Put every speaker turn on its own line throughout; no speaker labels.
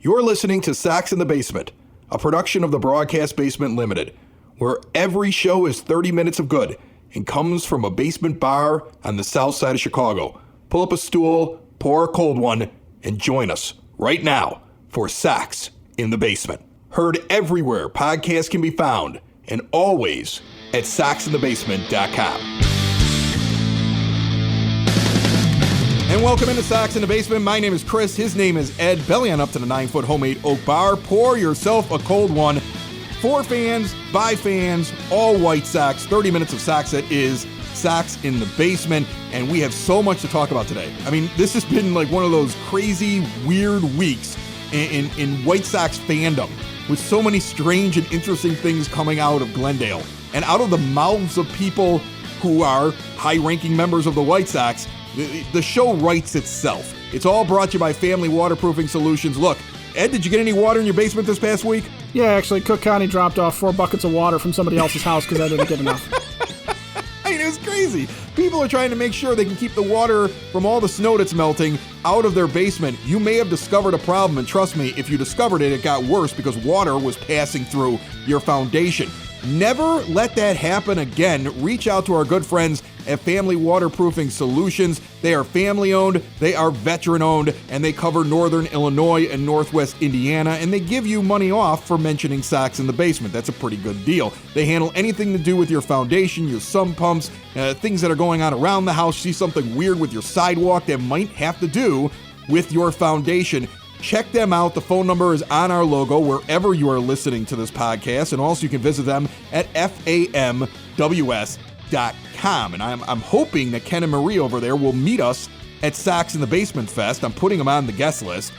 You're listening to Sox in the Basement, a production of the Broadcast Basement Limited, where every show is 30 minutes of good and comes from a basement bar on the south side of Chicago. Pull up a stool, pour a cold one, and join us right now for Sox in the Basement. Heard everywhere podcasts can be found, and always at soxinthebasement.com. And welcome into Sox in the Basement. My name is Chris. His name is Ed. Belly on up to the 9-foot homemade oak bar. Pour yourself a cold one. For fans, by fans, all White Sox. 30 minutes of Sox that is Sox in the Basement. And we have so much to talk about today. I mean, this has been like one of those crazy, weird weeks in White Sox fandom, with so many strange and interesting things coming out of Glendale. And out of the mouths of people who are high-ranking members of the White Sox, the show writes itself. It's all brought to you by Family Waterproofing Solutions. Look, Ed, did you get any water in your basement this past week?
Yeah, actually, Cook County dropped off 4 buckets of water from somebody else's house because I didn't get enough.
I mean, it was crazy. People are trying to make sure they can keep the water from all the snow that's melting out of their basement. You may have discovered a problem, and trust me, if you discovered it, it got worse because water was passing through your foundation. Never let that happen again. Reach out to our good friends at Family Waterproofing Solutions. They are family-owned, they are veteran-owned, and they cover northern Illinois and northwest Indiana, and they give you money off for mentioning Sox in the Basement. That's a pretty good deal. They handle anything to do with your foundation, your sump pumps, things that are going on around the house. See something weird with your sidewalk that might have to do with your foundation. Check them out. The phone number is on our logo wherever you are listening to this podcast, and also you can visit them at famws.com. And I'm hoping that Ken and Marie over there will meet us at Sox in the Basement Fest. I'm putting them on the guest list.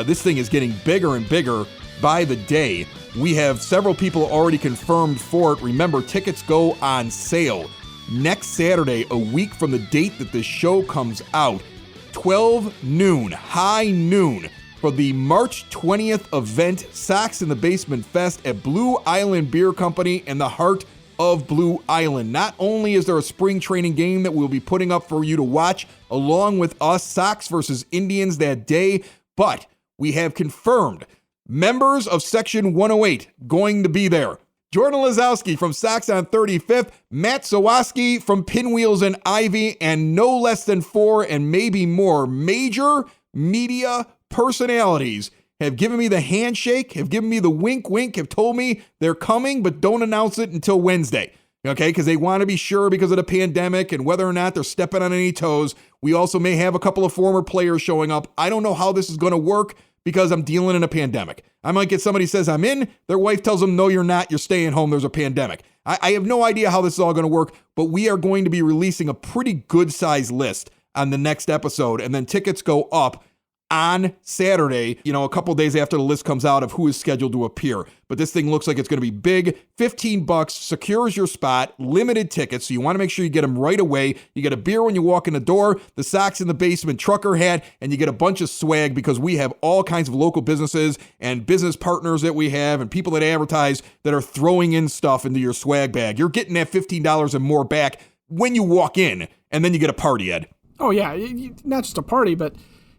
This thing is getting bigger and bigger by the day. We have several people already confirmed for it. Remember, tickets go on sale next Saturday, a week from the date that this show comes out, 12 noon, high noon, for the March 20th event, Sox in the Basement Fest at Blue Island Beer Company in the heart of Blue Island. Not only is there a spring training game that we'll be putting up for you to watch along with us, Sox versus Indians that day, but we have confirmed members of Section 108 going to be there. Jordan Lazowski from Sox on 35th, Matt Sawaski from Pinwheels and Ivy, and no less than 4 and maybe more major media personalities have given me the handshake, have given me the wink, have told me they're coming, but don't announce it until Wednesday, okay? Because they want to be sure because of the pandemic and whether or not they're stepping on any toes. We also may have a couple of former players showing up. I don't know how this is going to work because I'm dealing in a pandemic. I might get somebody says I'm in, their wife tells them, no, you're not, you're staying home, there's a pandemic. I have no idea how this is all going to work, but we are going to be releasing a pretty good-sized list on the next episode, and then tickets go up on Saturday, a couple days after the list comes out of who is scheduled to appear. But this thing looks like it's going to be big. $15 secures your spot, limited tickets, so you want to make sure you get them right away. You get a beer when you walk in the door, the Sox in the Basement trucker hat, and you get a bunch of swag because we have all kinds of local businesses and business partners that we have and people that advertise that are throwing in stuff into your swag bag. You're getting that $15 and more back when you walk in, and then you get a party, Ed.
Oh, yeah. Not just a party, but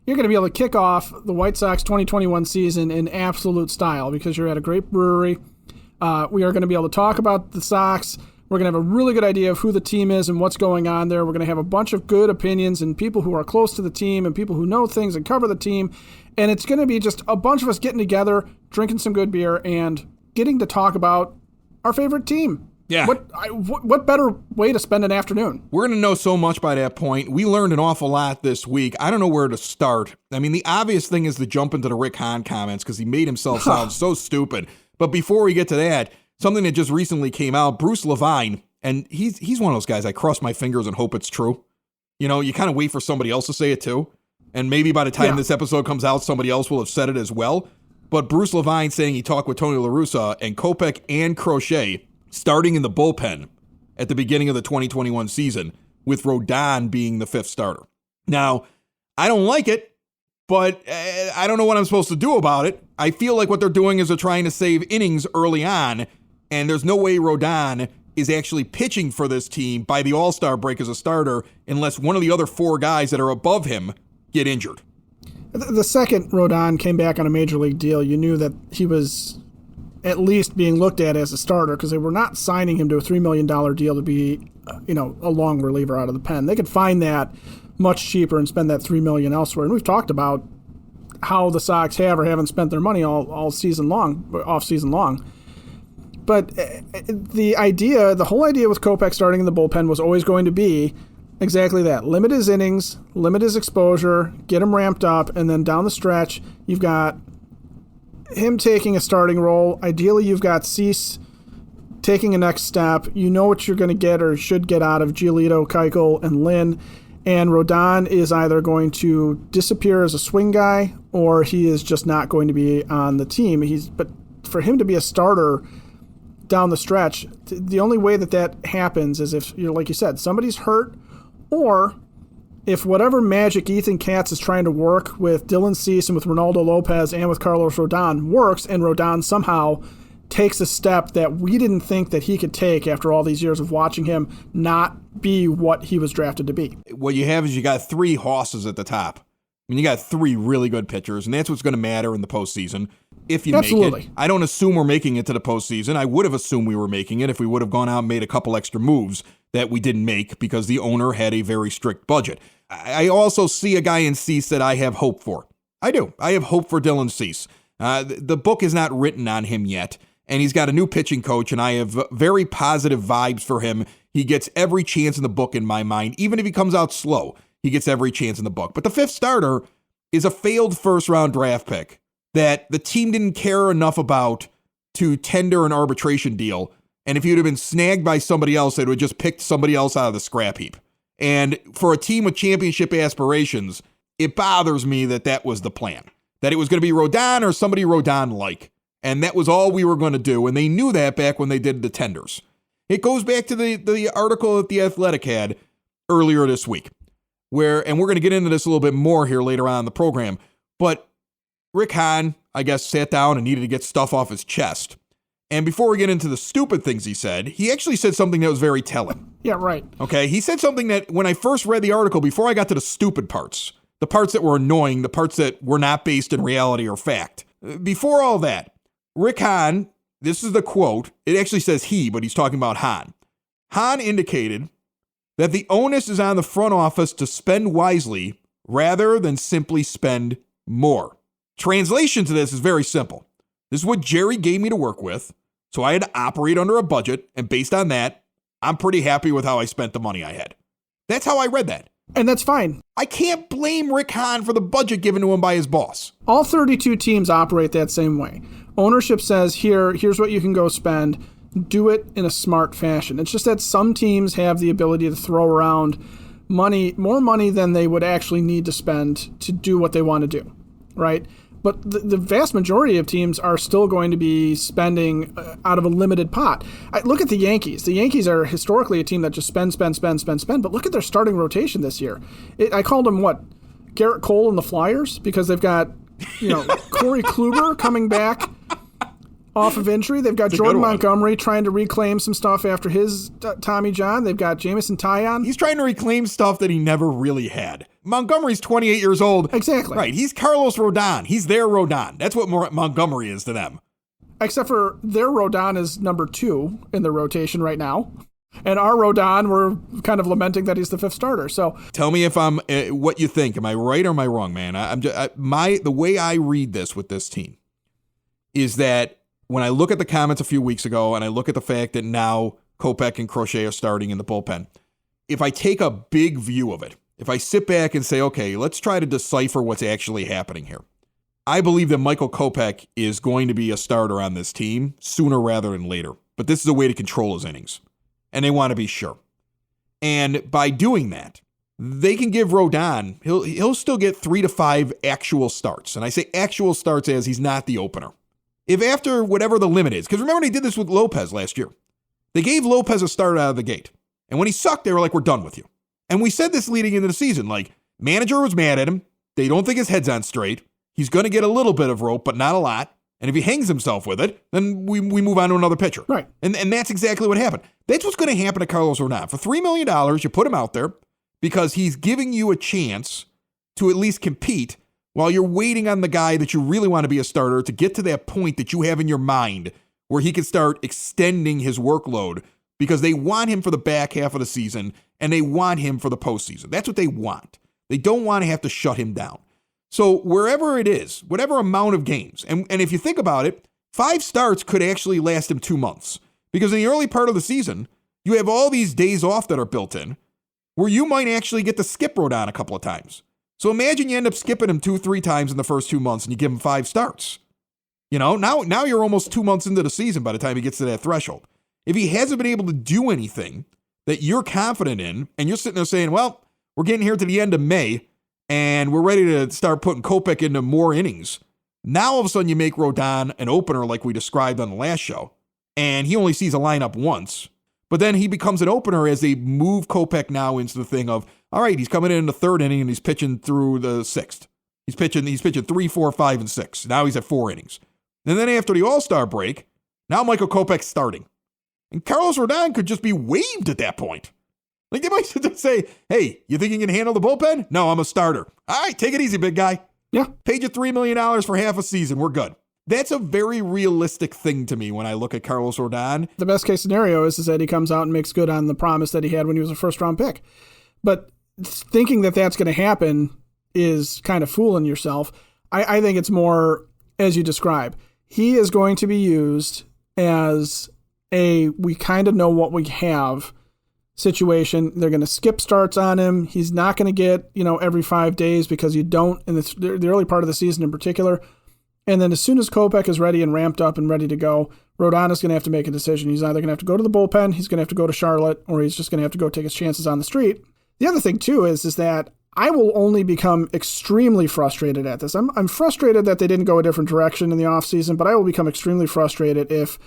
you're going to be able to kick off the White Sox 2021 season in absolute style because you're at a great brewery. We are going to be able to talk about the Sox. We're going to have a really good idea of who the team is and what's going on there. We're going to have a bunch of good opinions and people who are close to the team and people who know things and cover the team. And it's going to be just a bunch of us getting together, drinking some good beer, and getting to talk about our favorite team.
Yeah.
What better way to spend an afternoon?
We're going to know so much by that point. We learned an awful lot this week. I don't know where to start. I mean, the obvious thing is to jump into the Rick Hahn comments because he made himself sound so stupid. But before we get to that, something that just recently came out, Bruce Levine, and he's one of those guys I cross my fingers and hope it's true. You kind of wait for somebody else to say it too. And maybe by the time this episode comes out, somebody else will have said it as well. But Bruce Levine saying he talked with Tony La Russa and Kopech and Crochet starting in the bullpen at the beginning of the 2021 season, with Rodon being the 5th starter. Now, I don't like it, but I don't know what I'm supposed to do about it. I feel like what they're doing is they're trying to save innings early on, and there's no way Rodon is actually pitching for this team by the All-Star break as a starter unless one of the other 4 guys that are above him get injured.
The second Rodon came back on a major league deal, you knew that he was at least being looked at as a starter because they were not signing him to a $3 million deal to be, a long reliever out of the pen. They could find that much cheaper and spend that $3 million elsewhere. And we've talked about how the Sox have or haven't spent their money all season long, off season long. But the whole idea with Kopech starting in the bullpen was always going to be exactly that. Limit his innings, limit his exposure, get him ramped up, and then down the stretch, you've got him taking a starting role. Ideally, you've got Cease taking a next step. You know what you're going to get or should get out of Giolito, Keuchel, and Lynn. And Rodon is either going to disappear as a swing guy or he is just not going to be on the team. But for him to be a starter down the stretch, the only way that happens is if, like you said, somebody's hurt, or if whatever magic Ethan Katz is trying to work with Dylan Cease and with Ronaldo Lopez and with Carlos Rodon works, and Rodon somehow takes a step that we didn't think that he could take after all these years of watching him not be what he was drafted to be.
What you have is you got three hosses at the top. I mean, you got three really good pitchers, and that's what's going to matter in the postseason if you make it. I don't assume we're making it to the postseason. I would have assumed we were making it if we would have gone out and made a couple extra moves that we didn't make because the owner had a very strict budget. I also see a guy in Cease that I have hope for. I do. I have hope for Dylan Cease. The book is not written on him yet, and he's got a new pitching coach, and I have very positive vibes for him. He gets every chance in the book in my mind. Even if he comes out slow, he gets every chance in the book. But the fifth starter is a failed first-round draft pick that the team didn't care enough about to tender an arbitration deal, and if he would have been snagged by somebody else, they would have just picked somebody else out of the scrap heap. And for a team with championship aspirations, it bothers me that was the plan, that it was going to be Rodon or somebody Rodon-like. And that was all we were going to do. And they knew that back when they did the tenders. It goes back to the article that The Athletic had earlier this week, and we're going to get into this a little bit more here later on in the program. But Rick Hahn, I guess, sat down and needed to get stuff off his chest. And before we get into the stupid things he actually said something that was very telling.
Yeah, right.
Okay, he said something that when I first read the article, before I got to the stupid parts, the parts that were annoying, the parts that were not based in reality or fact, before all that, Rick Hahn, this is the quote, it actually says he, but he's talking about Hahn. Hahn indicated that the onus is on the front office to spend wisely rather than simply spend more. Translation to this is very simple. This is what Jerry gave me to work with, so I had to operate under a budget, and based on that, I'm pretty happy with how I spent the money I had. That's how I read that.
And that's fine.
I can't blame Rick Hahn for the budget given to him by his boss.
All 32 teams operate that same way. Ownership says, here's what you can go spend. Do it in a smart fashion. It's just that some teams have the ability to throw around more money than they would actually need to spend to do what they want to do, right? But the vast majority of teams are still going to be spending out of a limited pot. Look at the Yankees. The Yankees are historically a team that just spend. But look at their starting rotation this year. I called them, Garrett Cole and the Flyers? Because they've got, Corey Kluber coming back off of injury. They've got Jordan Montgomery trying to reclaim some stuff after his Tommy John. They've got Jamison Taillon.
He's trying to reclaim stuff that he never really had. Montgomery's 28 years old.
Exactly.
Right. He's Carlos Rodon. He's their Rodon. That's what Montgomery is to them.
Except for their Rodon is number 2 in the rotation right now. And our Rodon, we're kind of lamenting that he's the fifth starter. So
tell me if I'm what you think. Am I right or am I wrong, man? The way I read this with this team is that when I look at the comments a few weeks ago and I look at the fact that now Kopech and Crochet are starting in the bullpen, if I take a big view of it, if I sit back and say, okay, let's try to decipher what's actually happening here, I believe that Michael Kopech is going to be a starter on this team sooner rather than later. But this is a way to control his innings, and they want to be sure. And by doing that, they can give Rodon, he'll still get 3 to 5 actual starts. And I say actual starts as he's not the opener. If after whatever the limit is, because remember they did this with Lopez last year. They gave Lopez a start out of the gate. And when he sucked, they were like, we're done with you. And we said this leading into the season, manager was mad at him. They don't think his head's on straight. He's going to get a little bit of rope, but not a lot. And if he hangs himself with it, then we move on to another pitcher.
Right.
And that's exactly what happened. That's what's going to happen to Carlos Rodon. For $3 million, you put him out there because he's giving you a chance to at least compete. while you're waiting on the guy that you really want to be a starter to get to that point that you have in your mind where he can start extending his workload because they want him for the back half of the season and they want him for the postseason. That's what they want. They don't want to have to shut him down. So wherever it is, whatever amount of games, and if you think about it, 5 starts could actually last him 2 months because in the early part of the season, you have all these days off that are built in where you might actually get to skip Rodon a couple of times. So imagine you end up skipping him 2-3 times in the first 2 months and you give him 5 starts. You know, now you're almost 2 months into the season by the time he gets to that threshold. If he hasn't been able to do anything that you're confident in, and you're sitting there saying, well, we're getting here to the end of May, and we're ready to start putting Kopech into more innings. Now all of a sudden you make Rodon an opener like we described on the last show, and he only sees a lineup once. But then he becomes an opener as they move Kopech now into the thing of, all right, he's coming in the 3rd inning and he's pitching through the 6th. He's pitching 3, 4, 5, and 6. Now he's at 4 innings. And then after the All-Star break, now Michael Kopech's starting. And Carlos Rodon could just be waived at that point. Like they might just say, hey, you think you can handle the bullpen? No, I'm a starter. All right, take it easy, big guy.
Yeah.
Paid you $3 million for half a season. We're good. That's a very realistic thing to me when I look at Carlos Rodon.
The best case scenario is that he comes out and makes good on the promise that he had when he was a first-round pick. But thinking that that's going to happen is kind of fooling yourself. I think it's more, as you describe, he is going to be used as we kind of know what we have situation. They're going to skip starts on him. He's not going to get, every 5 days because you don't in the early part of the season in particular. And then as soon as Kopech is ready and ramped up and ready to go, Rodon is going to have to make a decision. He's either going to have to go to the bullpen, he's going to have to go to Charlotte, or he's just going to have to go take his chances on the street. The other thing, too, is that I will only become extremely frustrated at this. I'm frustrated that they didn't go a different direction in the offseason, but I will become extremely frustrated if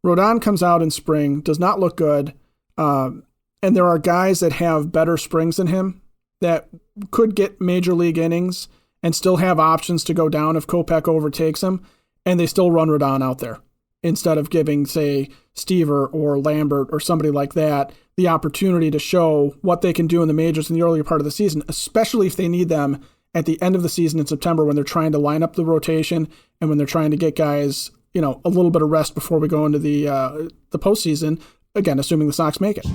Rodon comes out in spring, does not look good, and there are guys that have better springs than him that could get major league innings and still have options to go down if Kopech overtakes him, and they still run Rodon out there instead of giving, say, Stever or Lambert or somebody like that the opportunity to show what they can do in the majors in the earlier part of the season, especially if they need them at the end of the season in September when they're trying to line up the rotation and when they're trying to get guys, a little bit of rest before we go into the postseason, again, assuming the Sox make it.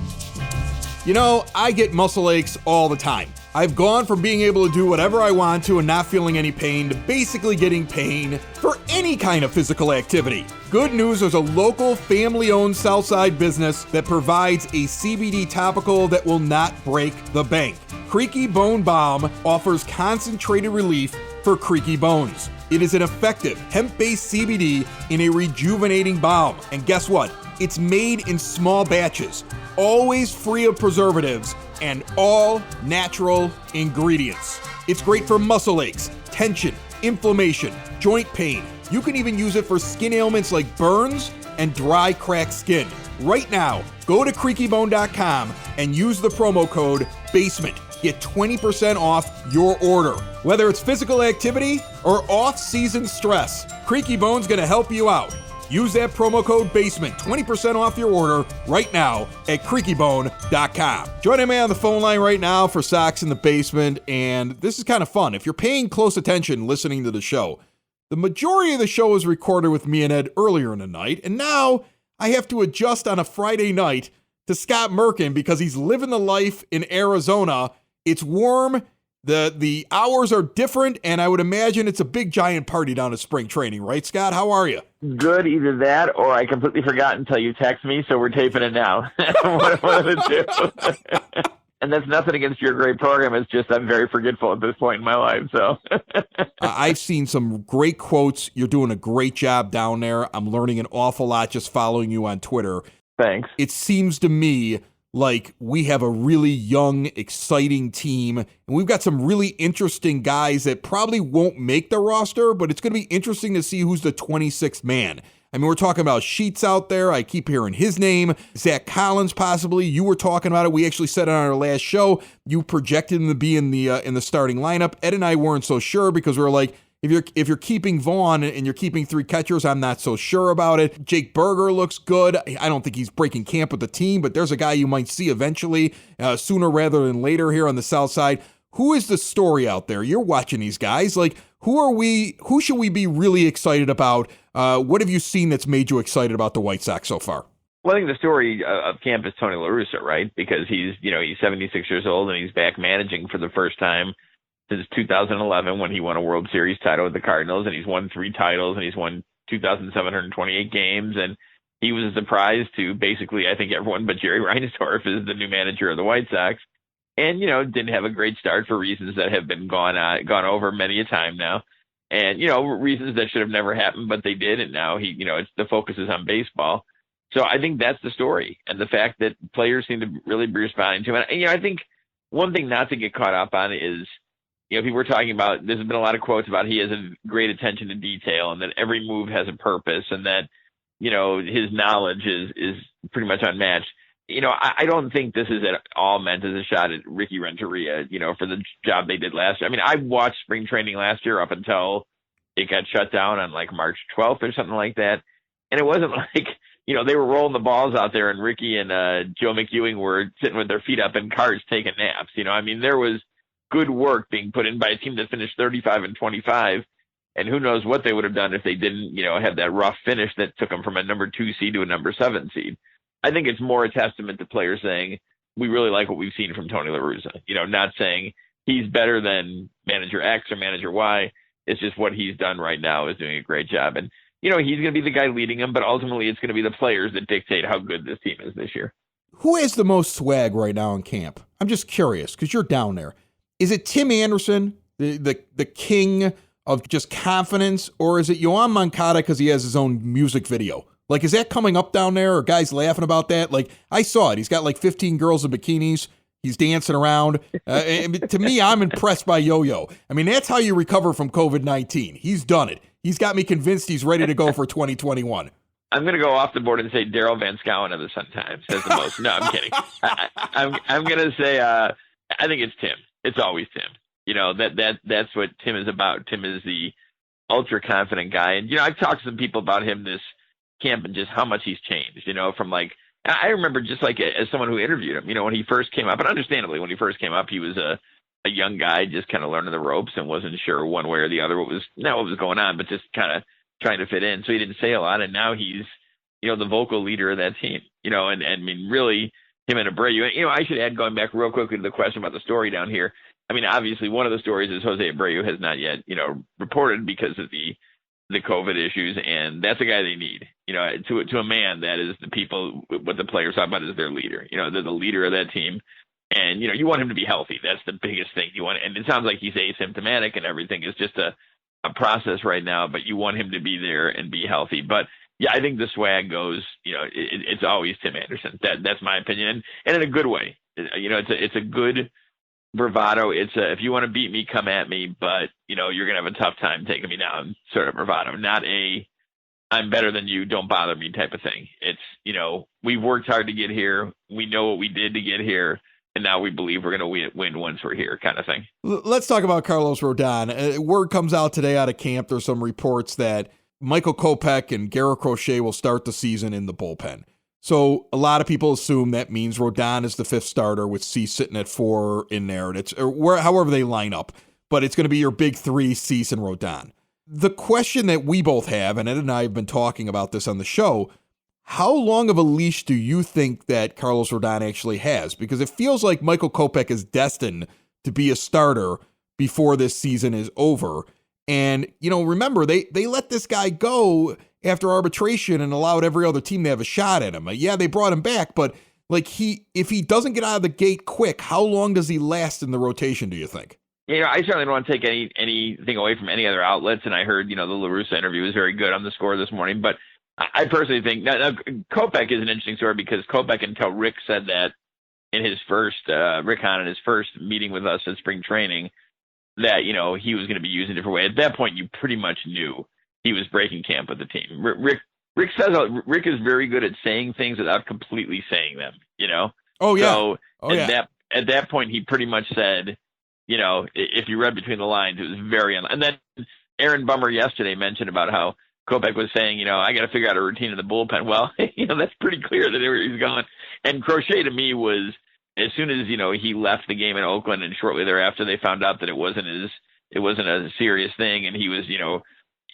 I get muscle aches all the time. I've gone from being able to do whatever I want to and not feeling any pain to basically getting pain for any kind of physical activity. Good news, there's a local family-owned Southside business that provides a CBD topical that will not break the bank. Creaky Bone Balm offers concentrated relief for creaky bones. It is an effective hemp-based CBD in a rejuvenating balm. And guess what? It's made in small batches, always free of preservatives, and all natural ingredients. It's great for muscle aches, tension, inflammation, joint pain. You can even use it for skin ailments like burns and dry, cracked skin. Right now, go to creakybone.com and use the promo code BASEMENT. Get 20% off your order. Whether it's physical activity or off-season stress, Creaky Bone's gonna help you out. Use that promo code BASEMENT, 20% off your order right now at creakybone.com. Joining me on the phone line right now for Sox in the Basement, and this is kind of fun. If you're paying close attention listening to the show, the majority of the show is recorded with me and Ed earlier in the night, and now I have to adjust on a Friday night to Scott Merkin because he's living the life in Arizona. It's warm. The hours are different, and I would imagine it's a big giant party down at spring training, right, Scott? How are you?
Good, either that or I completely forgot until you text me, so we're taping it now. One of the two. And that's nothing against your great program. It's just I'm very forgetful at this point in my life. So
I've seen some great quotes. You're doing a great job down there. I'm learning an awful lot just following you on Twitter.
Thanks.
It seems to me like we have a really young, exciting team, and we've got some really interesting guys that probably won't make the roster, but it's going to be interesting to see who's the 26th man. I mean, we're talking about Sheets out there. I keep hearing his name. Zach Collins, possibly. You were talking about it. We actually said it on our last show. You projected him to be in the starting lineup. Ed and I weren't so sure because we were like, if you're keeping Vaughn and you're keeping 3 catchers, I'm not so sure about it. Jake Berger looks good. I don't think he's breaking camp with the team, but there's a guy you might see eventually, sooner rather than later here on the south side. Who is the story out there? You're watching these guys. Like, Who should we be really excited about? What have you seen that's made you excited about the White Sox so far?
Well, I think the story of camp is Tony La Russa, right? Because he's 76 years old and he's back managing for the first time since 2011 when he won a World Series title with the Cardinals, and he's won 3 titles and he's won 2,728 games. And he was a surprise to basically, I think, everyone but Jerry Reinsdorf is the new manager of the White Sox. And, didn't have a great start for reasons that have been gone over many a time now. And, reasons that should have never happened, but they did. And now it's the focus is on baseball. So I think that's the story. And the fact that players seem to really be responding to it. And, I think one thing not to get caught up on is, people were talking about, there's been a lot of quotes about he has a great attention to detail and that every move has a purpose and that, his knowledge is pretty much unmatched. I don't think this is at all meant as a shot at Ricky Renteria, for the job they did last year. I mean, I watched spring training last year up until it got shut down on like March 12th or something like that. And it wasn't like, they were rolling the balls out there and Ricky and Joe McEwing were sitting with their feet up in cars taking naps. There was good work being put in by a team that finished 35-25. And who knows what they would have done if they didn't, have that rough finish that took them from a number 2 seed to a number 7 seed. I think it's more a testament to players saying, we really like what we've seen from Tony La Russa, not saying he's better than manager X or manager Y. It's just what he's done right now is doing a great job. And, he's going to be the guy leading them, but ultimately it's going to be the players that dictate how good this team is this year.
Who has the most swag right now in camp? I'm just curious because you're down there. Is it Tim Anderson, the king of just confidence, or is it Yoan Moncada because he has his own music video? Like, is that coming up down there? Or guys laughing about that? Like, I saw it. He's got like 15 girls in bikinis. He's dancing around. To me, I'm impressed by Yo-Yo. I mean, that's how you recover from COVID-19. He's done it. He's got me convinced he's ready to go for 2021.
I'm going to go off the board and say Daryl Van Schouwen of the Sun-Times has the most. No, I'm kidding. I'm going to say I think it's Tim. It's always Tim. That's what Tim is about. Tim is the ultra confident guy. And, I've talked to some people about him this camp and just how much he's changed, from like, I remember just like as someone who interviewed him, when he first came up, and understandably when he first came up, he was a young guy just kind of learning the ropes and wasn't sure one way or the other what was going on, but just kind of trying to fit in. So he didn't say a lot. And now he's, the vocal leader of that team, and I mean, really him and Abreu, I should add, going back real quickly to the question about the story down here. I mean, obviously one of the stories is Jose Abreu has not yet, reported because of the COVID issues, and that's a guy they need, to a man that is the people, what the players talk about is their leader, they're the leader of that team. And, you want him to be healthy. That's the biggest thing you want. And it sounds like he's asymptomatic and everything is just a process right now, but you want him to be there and be healthy. But yeah, I think the swag goes, it's always Tim Anderson. That's my opinion. And in a good way, it's a good bravado. It's if you want to beat me, come at me, but you're going to have a tough time taking me down sort of bravado, not a I'm better than you, don't bother me type of thing. It's, we've worked hard to get here. We know what we did to get here. And now we believe we're going to win once we're here kind of thing.
Let's talk about Carlos Rodon. Word comes out today out of camp. There's some reports that Michael Kopech and Garrett Crochet will start the season in the bullpen. So a lot of people assume that means Rodon is the 5th starter with Cease sitting at 4 in there. And it's however they line up. But it's going to be your big 3, Cease and Rodon. The question that we both have, and Ed and I have been talking about this on the show, how long of a leash do you think that Carlos Rodon actually has? Because it feels like Michael Kopech is destined to be a starter before this season is over. And, remember, they let this guy go after arbitration and allowed every other team to have a shot at him. Yeah, they brought him back, but if he doesn't get out of the gate quick, how long does he last in the rotation, do you think?
I certainly don't want to take anything away from any other outlets. And I heard, the La Russa interview was very good on the Score this morning, but I personally think now Kopech is an interesting story because Kopech, until Rick said that in his first Rick Hahn in his first meeting with us at spring training, that he was going to be used in a different way. At that point, you pretty much knew he was breaking camp with the team. Rick is very good at saying things without completely saying them.
Oh yeah.
So at that point, he pretty much said, if you read between the lines, it was very and then Aaron Bummer yesterday mentioned about how Kopech was saying, I got to figure out a routine in the bullpen. Well, that's pretty clear that he's going. And Crochet to me was, as soon as, he left the game in Oakland and shortly thereafter they found out that it wasn't it wasn't a serious thing, and he was,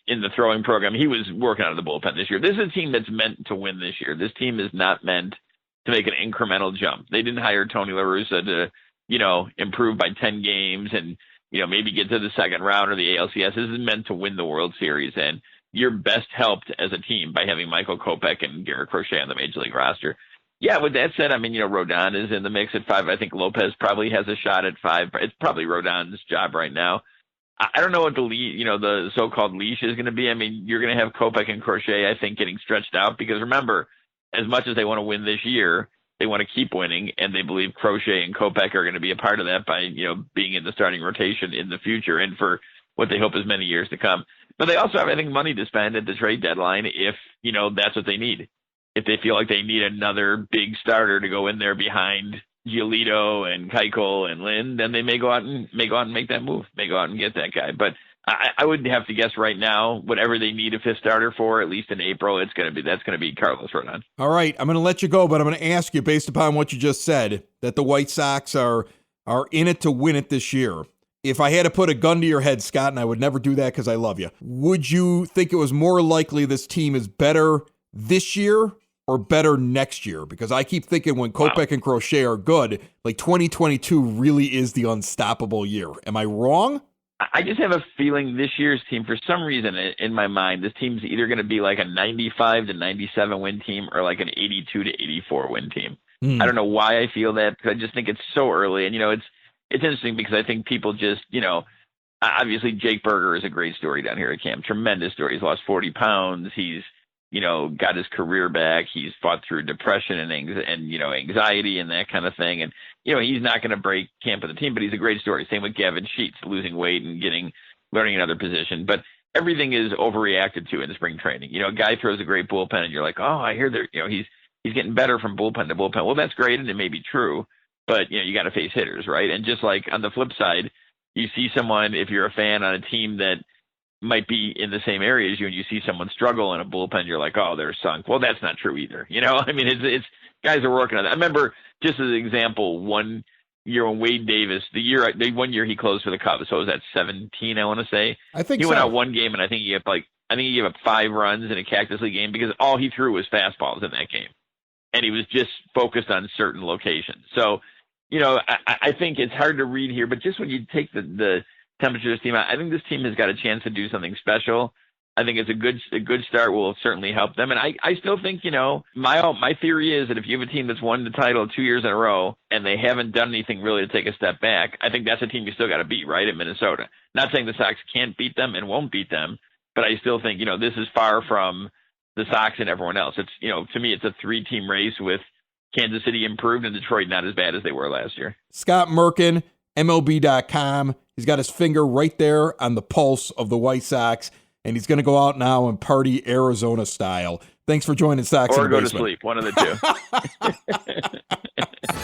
in the throwing program. He was working out of the bullpen this year. This is a team that's meant to win this year. This team is not meant to make an incremental jump. They didn't hire Tony La Russa to, improve by 10 games and, maybe get to the second round or the ALCS. This is meant to win the World Series, and you're best helped as a team by having Michael Kopech and Garrett Crochet on the Major League roster. Yeah, with that said, Rodon is in the mix at 5. I think Lopez probably has a shot at 5. It's probably Rodon's job right now. I don't know what the so-called leash is going to be. You're going to have Kopech and Crochet, I think, getting stretched out because remember, as much as they want to win this year, they want to keep winning, and they believe Crochet and Kopech are going to be a part of that by, being in the starting rotation in the future and for what they hope is many years to come. But they also have, I think, money to spend at the trade deadline if, that's what they need. If they feel like they need another big starter to go in there behind Giolito and Keuchel and Lynn, then they may go out and make that move. May go out and get that guy. But I would have to guess right now, whatever they need a fifth starter for, at least in April, that's going to be Carlos Rodon.
All right, I'm going to let you go, but I'm going to ask you, based upon what you just said, that the White Sox are in it to win it this year. If I had to put a gun to your head, Scott, and I would never do that because I love you, would you think it was more likely this team is better this year or better next year? Because I keep thinking when Kopech and Crochet are good, like 2022 really is the unstoppable year. Am I wrong?
I just have a feeling this year's team, for some reason in my mind, this team's either going to be like a 95 to 97 win team or like an 82 to 84 win team. I don't know why I feel that, because I just think it's so early. And, it's interesting because I think people just, obviously Jake Berger is a great story down here at camp. Tremendous story. He's lost 40 pounds. He's, got his career back. He's fought through depression and anxiety and that kind of thing. And, he's not going to break camp with the team, but he's a great story. Same with Gavin Sheets, losing weight and learning another position. But everything is overreacted to in spring training. A guy throws a great bullpen and you're like, oh, I hear that, he's getting better from bullpen to bullpen. Well, that's great. And it may be true, but you got to face hitters, right? And just like on the flip side, you see someone, if you're a fan on a team that might be in the same area as you, and you see someone struggle in a bullpen, you're like, oh, they're sunk. Well, that's not true either. It's guys are working on it. I remember, just as an example, one year when Wade Davis, the 1 year he closed for the Cubs, so was that 17, I want to say?
I think
he went out one game, and I think he gave up 5 runs in a Cactus League game because all he threw was fastballs in that game. And he was just focused on certain locations. So, I think it's hard to read here, but just when you take the temperature of this team, I think this team has got a chance to do something special. I think it's a good start will certainly help them. And I still think, my theory is that if you have a team that's won the title 2 years in a row and they haven't done anything really to take a step back, I think that's a team you still got to beat, right, in Minnesota. Not saying the Sox can't beat them and won't beat them, but I still think, this is far from the Sox and everyone else. It's, to me, it's a 3-team race with Kansas City improved and Detroit not as bad as they were last year.
Scott Merkin, MLB.com. He's got his finger right there on the pulse of the White Sox, and he's going to go out now and party Arizona style. Thanks for joining Sox in the Basement.
Or go to sleep, one of the two.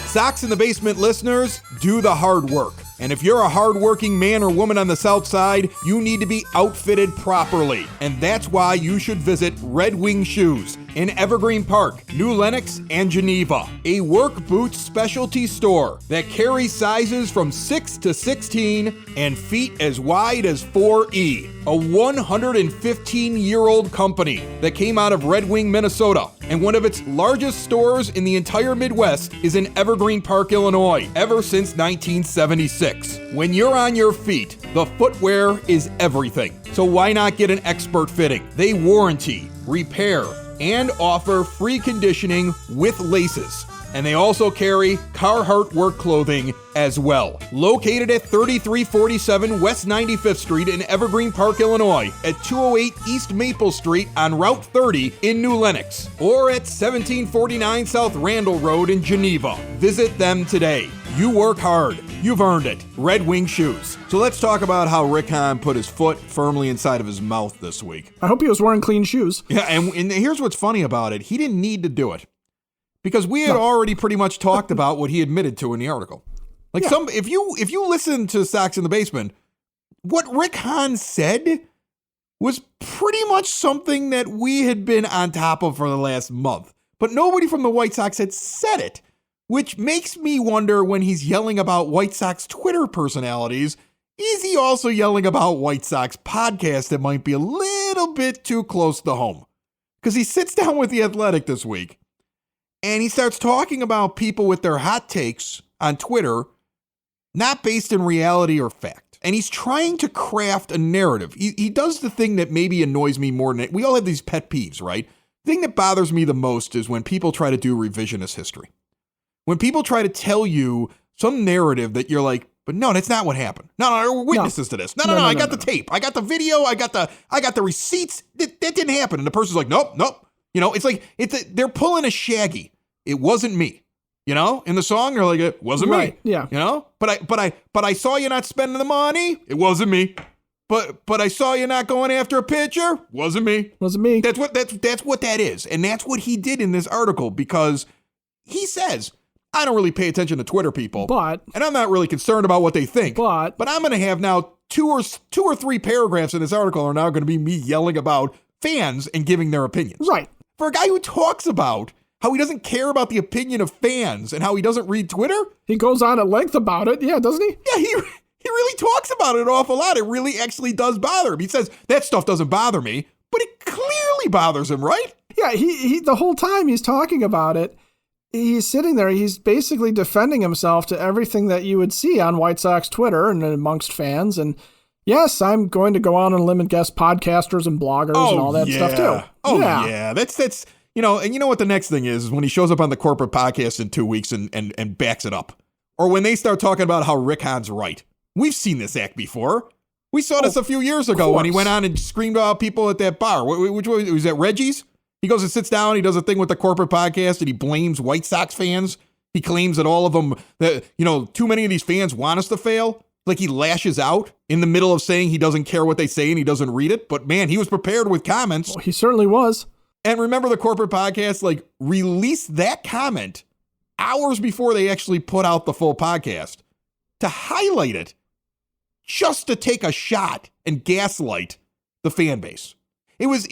Sox in the Basement listeners, do the hard work. And if you're a hardworking man or woman on the South Side, you need to be outfitted properly. And that's why you should visit Red Wing Shoes in Evergreen Park, New Lenox, and Geneva. A work boots specialty store that carries sizes from 6 to 16 and feet as wide as 4E. A 115-year-old company that came out of Red Wing, Minnesota. And one of its largest stores in the entire Midwest is in Evergreen Park, Illinois, ever since 1976. When you're on your feet, the footwear is everything. So why not get an expert fitting? They warranty, repair, and offer free conditioning with laces. And they also carry Carhartt work clothing as well. Located at 3347 West 95th Street in Evergreen Park, Illinois, at 208 East Maple Street on Route 30 in New Lenox, or at 1749 South Randall Road in Geneva. Visit them today. You work hard. You've earned it. Red Wing Shoes. So let's talk about how Rick Hahn put his foot firmly inside of his mouth this week.
I hope he was wearing clean shoes.
Yeah, and here's what's funny about it. He didn't need to do it. Because we had already pretty much talked about what he admitted to in the article. Like if you listen to Sox in the Basement, what Rick Hahn said was pretty much something that we had been on top of for the last month. But nobody from the White Sox had said it, which makes me wonder when he's yelling about White Sox Twitter personalities is he also yelling about White Sox podcast that might be a little bit too close to home? Because he sits down with The Athletic this week and he starts talking about people with their hot takes on Twitter, not based in reality or fact. And he's trying to craft a narrative. He does the thing that maybe annoys me more than we all have these pet peeves, right? The thing that bothers me the most is when people try to do revisionist history. When people try to tell you some narrative that you're like, but no, that's not what happened. No, we're witnesses to this. No, I got the tape. I got the video. I got the receipts. That didn't happen. And the person's like, nope. It's like they're pulling a Shaggy. It wasn't me. In the song, they're like, it wasn't me.
Yeah.
But I saw you not spending the money. It wasn't me. But I saw you not going after a pitcher. Wasn't me.
Wasn't me.
That's what that is. And that's what he did in this article, because he says, I don't really pay attention to Twitter people, and I'm not really concerned about what they think. But I'm going to have now two or three paragraphs in this article are now going to be me yelling about fans and giving their opinions.
Right.
For a guy who talks about how he doesn't care about the opinion of fans and how he doesn't read Twitter.
He goes on at length about it. Yeah, doesn't he?
Yeah, he really talks about it an awful lot. It really actually does bother him. He says, that stuff doesn't bother me, but it clearly bothers him, right?
Yeah, he the whole time he's talking about it, he's sitting there, he's basically defending himself to everything that you would see on White Sox Twitter and amongst fans. And yes, I'm going to go on and limit guest podcasters and bloggers and all that stuff too.
Oh yeah. That's and you know what the next thing is when he shows up on the corporate podcast in 2 weeks and backs it up. Or when they start talking about how Rick Hahn's right. We've seen this act before. We saw this a few years ago when he went on and screamed about people at that bar. Which one was that? Reggie's? He goes and sits down, he does a thing with the corporate podcast, and he blames White Sox fans. He claims that all of them, that too many of these fans want us to fail. Like he lashes out in the middle of saying he doesn't care what they say and he doesn't read it. But man, he was prepared with comments.
Well, he certainly was.
And remember, the corporate podcast released that comment hours before they actually put out the full podcast to highlight it, just to take a shot and gaslight the fan base. It was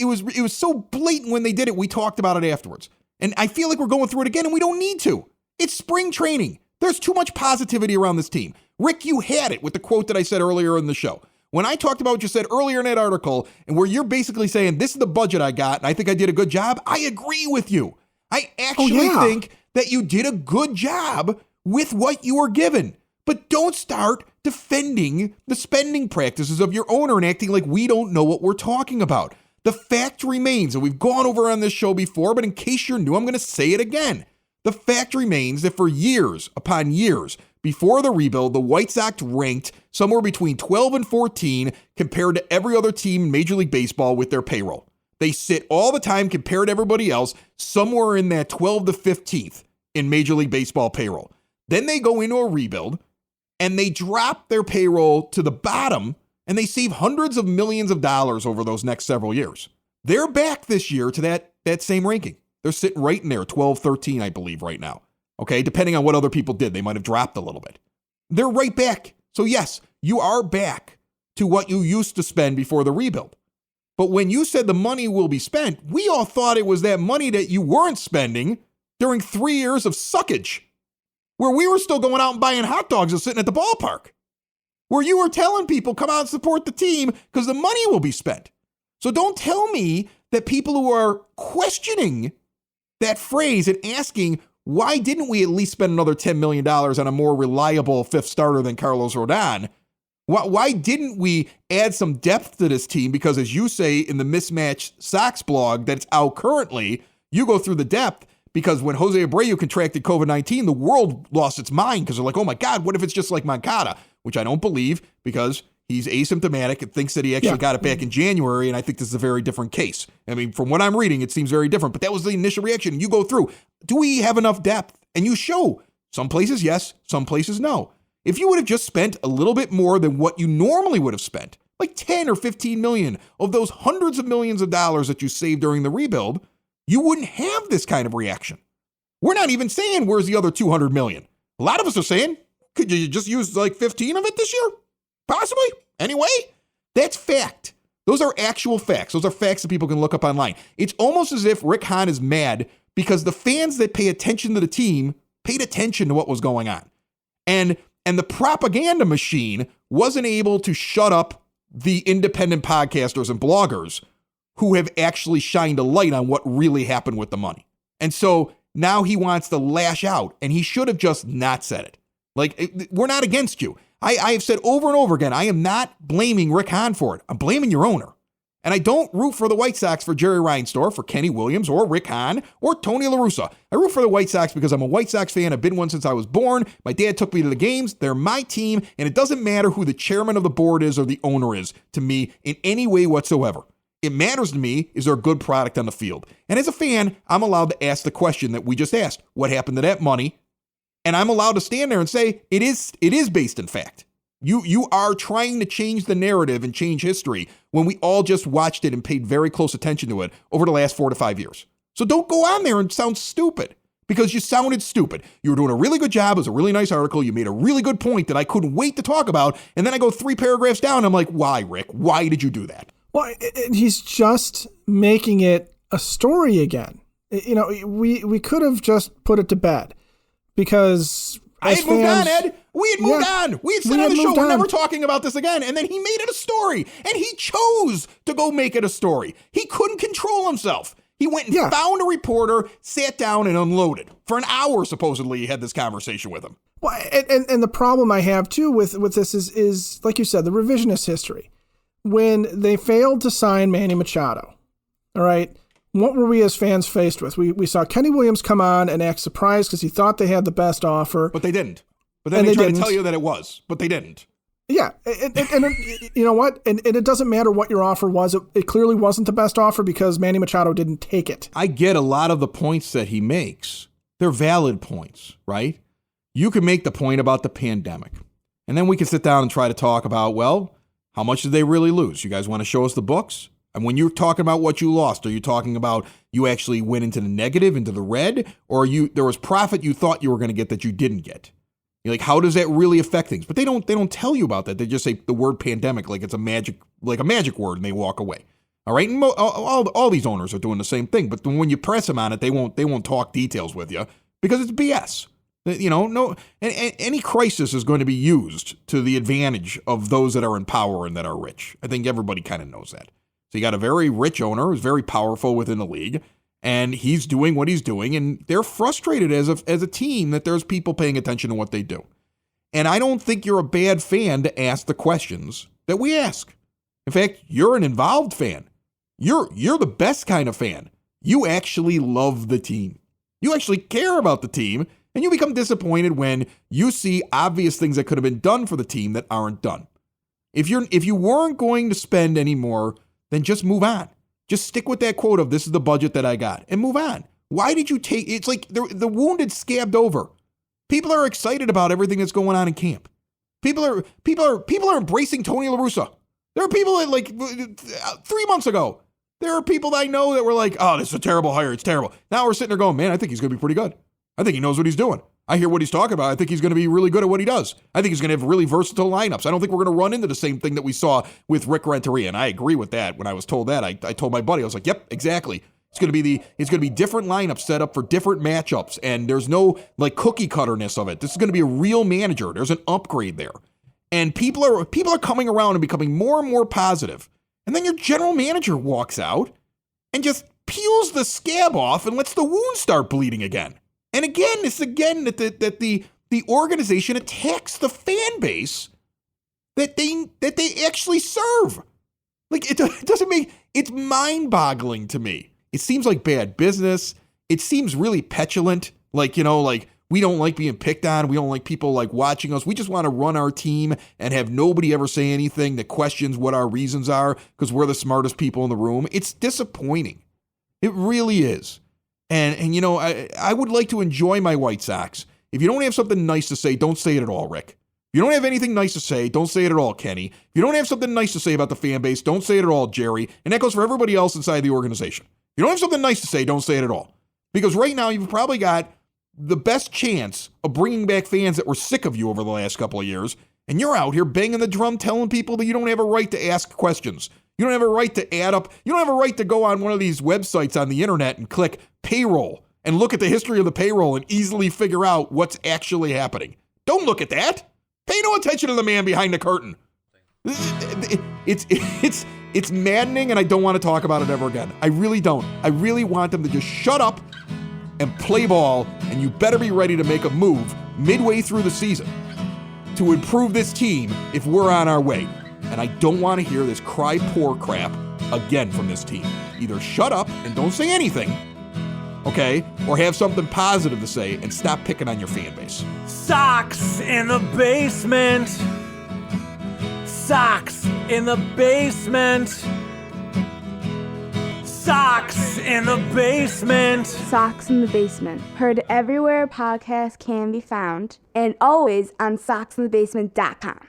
so blatant when they did it. We talked about it afterwards. And I feel like we're going through it again, and we don't need to. It's spring training. There's too much positivity around this team. Rick, you had it with the quote that I said earlier in the show. When I talked about what you said earlier in that article, and where you're basically saying, this is the budget I got, and I think I did a good job, I agree with you. I actually think that you did a good job with what you were given. But don't start defending the spending practices of your owner and acting like we don't know what we're talking about. The fact remains, and we've gone over on this show before, but in case you're new, I'm going to say it again. The fact remains that for years upon years before the rebuild, the White Sox ranked somewhere between 12 and 14 compared to every other team in Major League Baseball with their payroll. They sit all the time compared to everybody else somewhere in that 12 to 15th in Major League Baseball payroll. Then they go into a rebuild and they drop their payroll to the bottom, and they save hundreds of millions of dollars over those next several years. They're back this year to that same ranking. They're sitting right in there, 12, 13, I believe, right now. Okay, depending on what other people did, they might have dropped a little bit. They're right back. So yes, you are back to what you used to spend before the rebuild. But when you said the money will be spent, we all thought it was that money that you weren't spending during 3 years of suckage, where we were still going out and buying hot dogs and sitting at the ballpark, where you were telling people, come out and support the team because the money will be spent. So don't tell me that people who are questioning that phrase and asking, why didn't we at least spend another $10 million on a more reliable fifth starter than Carlos Rodon? Why didn't we add some depth to this team? Because as you say in the Mismatched Sox blog that's out currently, you go through the depth because when Jose Abreu contracted COVID-19, the world lost its mind because they're like, oh my God, what if it's just like Moncada? Which I don't believe because he's asymptomatic and thinks that he actually got it back in January, and I think this is a very different case. I mean, from what I'm reading, it seems very different, but that was the initial reaction. You go through, do we have enough depth? And you show some places yes, some places no. If you would have just spent a little bit more than what you normally would have spent, like 10 or 15 million of those hundreds of millions of dollars that you saved during the rebuild, you wouldn't have this kind of reaction. We're not even saying where's the other 200 million. A lot of us are saying, could you just use like 15 of it this year? Possibly. Anyway, that's fact. Those are actual facts. Those are facts that people can look up online. It's almost as if Rick Hahn is mad because the fans that pay attention to the team paid attention to what was going on. And And the propaganda machine wasn't able to shut up the independent podcasters and bloggers who have actually shined a light on what really happened with the money. And so now he wants to lash out, and he should have just not said it. Like, we're not against you. I have said over and over again, I am not blaming Rick Hahn for it. I'm blaming your owner. And I don't root for the White Sox for Jerry Reinsdorf, for Kenny Williams, or Rick Hahn, or Tony La Russa. I root for the White Sox because I'm a White Sox fan. I've been one since I was born. My dad took me to the games. They're my team, and it doesn't matter who the chairman of the board is or the owner is to me in any way whatsoever. It matters to me, is there a good product on the field? And as a fan, I'm allowed to ask the question that we just asked. What happened to that money? And I'm allowed to stand there and say, it is based in fact. You are trying to change the narrative and change history when we all just watched it and paid very close attention to it over the last 4 to 5 years. So don't go on there and sound stupid, because you sounded stupid. You were doing a really good job. It was a really nice article. You made a really good point that I couldn't wait to talk about. And then I go 3 paragraphs down. And I'm like, why, Rick? Why did you do that?
Well, he's just making it a story again. You know, we could have just put it to bed, because
I had moved on, Ed. We had moved on. We had said on the show, we're never talking about this again. And then he made it a story. And he chose to go make it a story. He couldn't control himself. He went and found a reporter, sat down, and unloaded. For an hour, supposedly, he had this conversation with him.
Well, and the problem I have, too, with this is, like you said, the revisionist history. When they failed to sign Manny Machado, all right, what were we as fans faced with? We saw Kenny Williams come on and act surprised because he thought they had the best offer.
But they didn't. But then they tried to tell you that it was, but they didn't.
Yeah, and you know what? And it doesn't matter what your offer was. It clearly wasn't the best offer because Manny Machado didn't take it.
I get a lot of the points that he makes. They're valid points, right? You can make the point about the pandemic. And then we can sit down and try to talk about, well, how much did they really lose? You guys want to show us the books? And when you're talking about what you lost, are you talking about you actually went into the negative, into the red, or there was profit you thought you were going to get that you didn't get? You're like, how does that really affect things? But they don't tell you about that. They just say the word pandemic like it's a magic word, and they walk away. All right, and all these owners are doing the same thing. But when you press them on it, they won't talk details with you because it's BS. You know, no, and any crisis is going to be used to the advantage of those that are in power and that are rich. I think everybody kind of knows that. So you got a very rich owner who's very powerful within the league, and he's doing what he's doing, and they're frustrated as a team that there's people paying attention to what they do. And I don't think you're a bad fan to ask the questions that we ask. In fact, you're an involved fan. You're the best kind of fan. You actually love the team. You actually care about the team, and you become disappointed when you see obvious things that could have been done for the team that aren't done. If you weren't going to spend any more, then just move on. Just stick with that quote of this is the budget that I got and move on. Why did you take, it's like the wounded scabbed over. People are excited about everything that's going on in camp. People are embracing Tony La Russa. There are people that 3 months ago, there are people that I know that were like, oh, this is a terrible hire. It's terrible. Now we're sitting there going, man, I think he's going to be pretty good. I think he knows what he's doing. I hear what he's talking about. I think he's going to be really good at what he does. I think he's going to have really versatile lineups. I don't think we're going to run into the same thing that we saw with Rick Renteria. And I agree with that. When I was told that, I told my buddy, I was like, yep, exactly. It's going to be different lineups set up for different matchups. And there's no like cookie cutterness of it. This is going to be a real manager. There's an upgrade there. And people are coming around and becoming more and more positive. And then your general manager walks out and just peels the scab off and lets the wound start bleeding again. And again, it's again that the organization attacks the fan base that they actually serve. Like it doesn't make, it's mind-boggling to me. It seems like bad business. It seems really petulant. Like, you know, like we don't like being picked on. We don't like people like watching us. We just want to run our team and have nobody ever say anything that questions what our reasons are because we're the smartest people in the room. It's disappointing. It really is. And you know, I would like to enjoy my White Sox. If you don't have something nice to say, don't say it at all, Rick. If you don't have anything nice to say, don't say it at all, Kenny. If you don't have something nice to say about the fan base, don't say it at all, Jerry. And that goes for everybody else inside the organization. If you don't have something nice to say, don't say it at all. Because right now, you've probably got the best chance of bringing back fans that were sick of you over the last couple of years. And you're out here banging the drum telling people that you don't have a right to ask questions. You don't have a right to add up. You don't have a right to go on one of these websites on the internet and click payroll and look at the history of the payroll and easily figure out what's actually happening. Don't look at that. Pay no attention to the man behind the curtain. It's maddening, and I don't want to talk about it ever again. I really don't. I really want them to just shut up and play ball, and you better be ready to make a move midway through the season to improve this team if we're on our way. And I don't want to hear this cry poor crap again from this team. Either shut up and don't say anything, okay, or have something positive to say and stop picking on your fan base.
Sox in the basement. Sox in the basement. Sox in the basement.
Sox in the Basement. Heard everywhere podcasts can be found, and always on soxinthebasement.com.